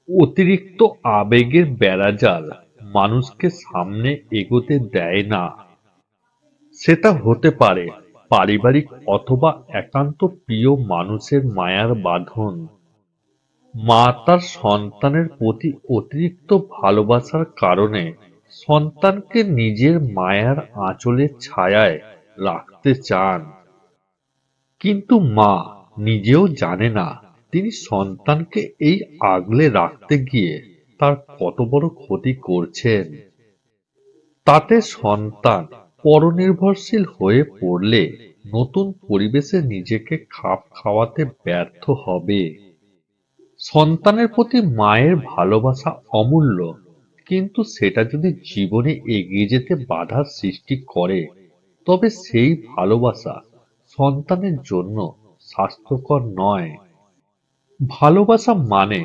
অতিরিক্ত আবেগের বেড়াজাল মানুষকে সামনে এগোতে দেয় না। সেটা হতে পারে পারিবারিক অথবা একান্ত প্রিয় মানুষের মায়ার বাঁধন। মা তার সন্তানের প্রতি অতিরিক্ত ভালোবাসার কারণে সন্তানকে নিজের মায়ার আঁচলের ছায়ায় রাখতে চান। কিন্তু মা নিজেও জানে না তিনি সন্তানকে এই আগলে রাখতে গিয়ে তার কত বড় ক্ষতি করছেন। তাতে সন্তান পরনির্ভরশীল হয়ে পড়লে নতুন পরিবেশে নিজেকে খাপ খাওয়াতে ব্যর্থ হবে। সন্তানের প্রতি মায়ের ভালোবাসা অমূল্য, কিন্তু সেটা যদি জীবনে এগিয়ে যেতে বাধার সৃষ্টি করে তবে সেই ভালোবাসা সন্তানের জন্য স্বাস্থ্যকর নয়। ভালোবাসা মানে